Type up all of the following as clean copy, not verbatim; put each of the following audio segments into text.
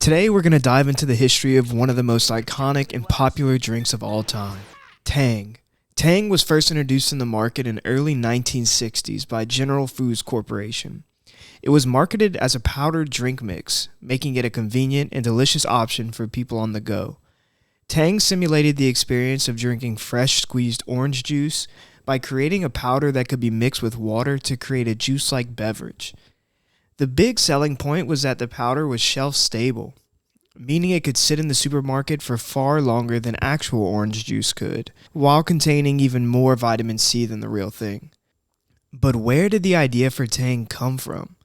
Today we're going to dive into the history of one of the most iconic and popular drinks of all time, Tang. Tang was first introduced in the market in early 1960s by General Foods Corporation. It was marketed as a powdered drink mix, making it a convenient and delicious option for people on the go. Tang simulated the experience of drinking fresh squeezed orange juice by creating a powder that could be mixed with water to create a juice-like beverage. The big selling point was that the powder was shelf-stable, meaning it could sit in the supermarket for far longer than actual orange juice could, while containing even more vitamin C than the real thing. But where did the idea for Tang come from?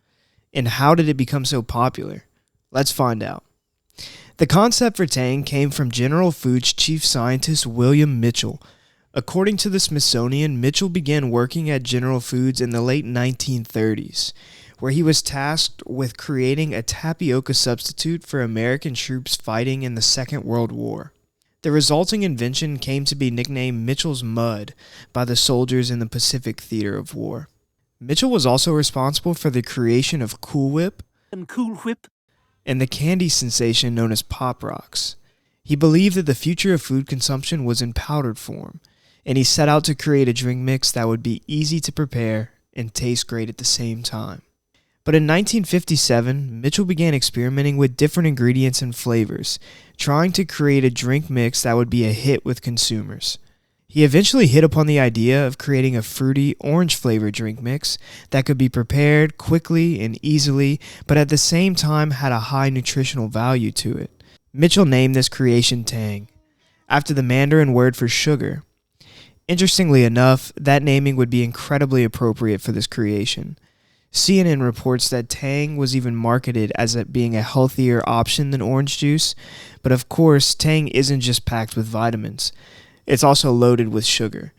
And how did it become so popular? Let's find out. The concept for Tang came from General Foods chief scientist William Mitchell. According to the Smithsonian, Mitchell began working at General Foods in the late 1930s, where he was tasked with creating a tapioca substitute for American troops fighting in the Second World War. The resulting invention came to be nicknamed Mitchell's Mud by the soldiers in the Pacific Theater of War. Mitchell was also responsible for the creation of Cool Whip and the candy sensation known as Pop Rocks. He believed that the future of food consumption was in powdered form, and he set out to create a drink mix that would be easy to prepare and taste great at the same time. But in 1957, Mitchell began experimenting with different ingredients and flavors, trying to create a drink mix that would be a hit with consumers. He eventually hit upon the idea of creating a fruity, orange-flavored drink mix that could be prepared quickly and easily, but at the same time had a high nutritional value to it. Mitchell named this creation Tang, after the Mandarin word for sugar. Interestingly enough, that naming would be incredibly appropriate for this creation. CNN reports that Tang was even marketed as it being a healthier option than orange juice, but of course, Tang isn't just packed with vitamins. It's also loaded with sugar.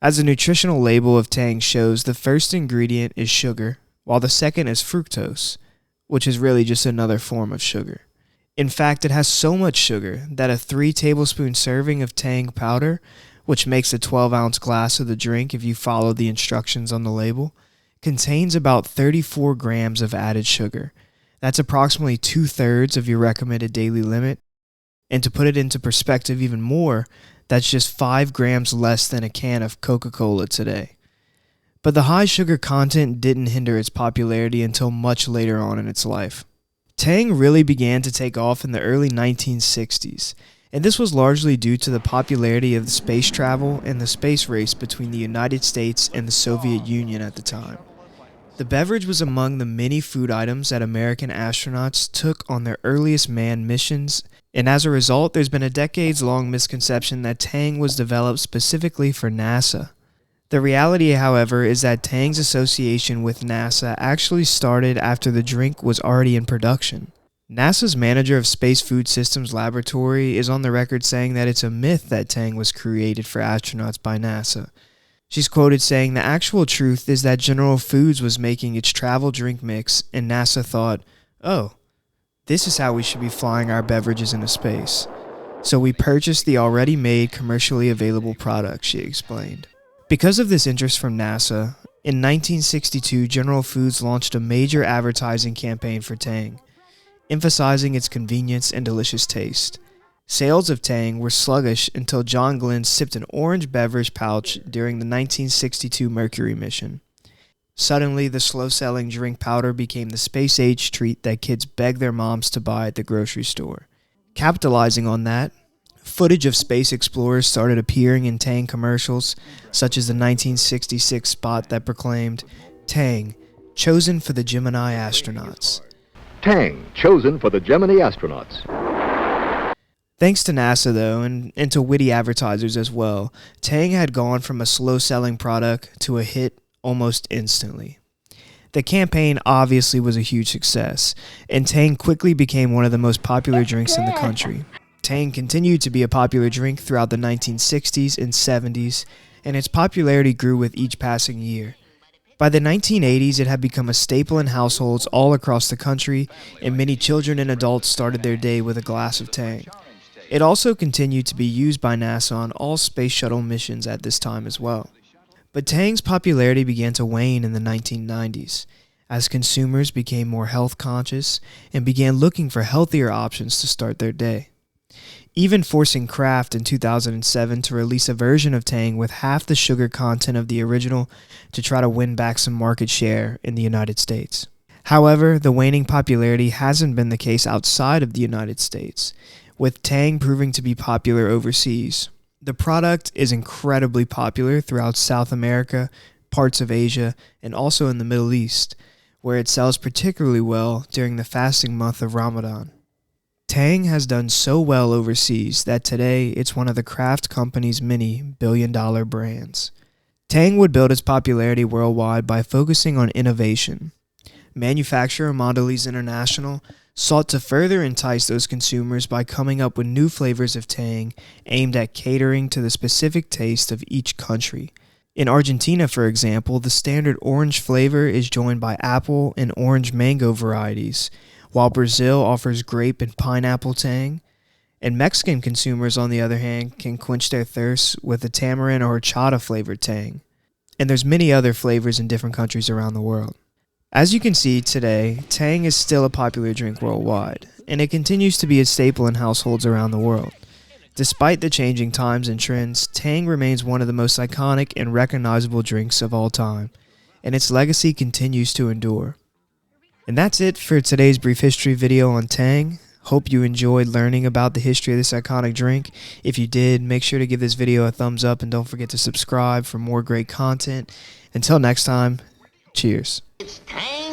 As the nutritional label of Tang shows, the first ingredient is sugar, while the second is fructose, which is really just another form of sugar. In fact, it has so much sugar that a 3-tablespoon serving of Tang powder, which makes a 12-ounce glass of the drink if you follow the instructions on the label, contains about 34 grams of added sugar. That's approximately 2/3 of your recommended daily limit. And to put it into perspective even more, that's just 5 grams less than a can of Coca-Cola today. But the high sugar content didn't hinder its popularity until much later on in its life. Tang really began to take off in the early 1960s, and this was largely due to the popularity of the space travel and the space race between the United States and the Soviet Union at the time. The beverage was among the many food items that American astronauts took on their earliest manned missions, and as a result, there's been a decades-long misconception that Tang was developed specifically for NASA. The reality, however, is that Tang's association with NASA actually started after the drink was already in production. NASA's manager of Space Food Systems Laboratory is on the record saying that it's a myth that Tang was created for astronauts by NASA. She's quoted saying the actual truth is that General Foods was making its travel drink mix and NASA thought, oh, this is how we should be flying our beverages into space. So we purchased the already made commercially available product, she explained. Because of this interest from NASA, in 1962 General Foods launched a major advertising campaign for Tang, emphasizing its convenience and delicious taste. Sales of Tang were sluggish until John Glenn sipped an orange beverage pouch during the 1962 Mercury mission. Suddenly, the slow-selling drink powder became the space-age treat that kids begged their moms to buy at the grocery store. Capitalizing on that, footage of space explorers started appearing in Tang commercials, such as the 1966 spot that proclaimed, "Tang, chosen for the Gemini astronauts." Tang, chosen for the Gemini astronauts. Thanks to NASA, though, and to witty advertisers as well, Tang had gone from a slow-selling product to a hit almost instantly. The campaign obviously was a huge success, and Tang quickly became one of the most popular drinks in the country. Tang continued to be a popular drink throughout the 1960s and 70s, and its popularity grew with each passing year. By the 1980s, it had become a staple in households all across the country, and many children and adults started their day with a glass of Tang. It also continued to be used by NASA on all space shuttle missions at this time as well. But Tang's popularity began to wane in the 1990s, as consumers became more health conscious and began looking for healthier options to start their day, even forcing Kraft in 2007 to release a version of Tang with half the sugar content of the original to try to win back some market share in the United States. However, the waning popularity hasn't been the case outside of the United States, with Tang proving to be popular overseas. The product is incredibly popular throughout South America, parts of Asia, and also in the Middle East, where it sells particularly well during the fasting month of Ramadan. Tang has done so well overseas that today it's one of the Kraft Company's many billion-dollar brands. Tang would build its popularity worldwide by focusing on innovation. Manufacturer Mondelez International sought to further entice those consumers by coming up with new flavors of Tang aimed at catering to the specific taste of each country. In Argentina, for example, the standard orange flavor is joined by apple and orange mango varieties, while Brazil offers grape and pineapple Tang, and Mexican consumers, on the other hand, can quench their thirst with a tamarind or horchata flavored Tang. And there's many other flavors in different countries around the world. As you can see today, Tang is still a popular drink worldwide, and it continues to be a staple in households around the world. Despite the changing times and trends, Tang remains one of the most iconic and recognizable drinks of all time, and its legacy continues to endure. And that's it for today's brief history video on Tang. Hope you enjoyed learning about the history of this iconic drink. If you did, make sure to give this video a thumbs up and don't forget to subscribe for more great content. Until next time, cheers. It's Tang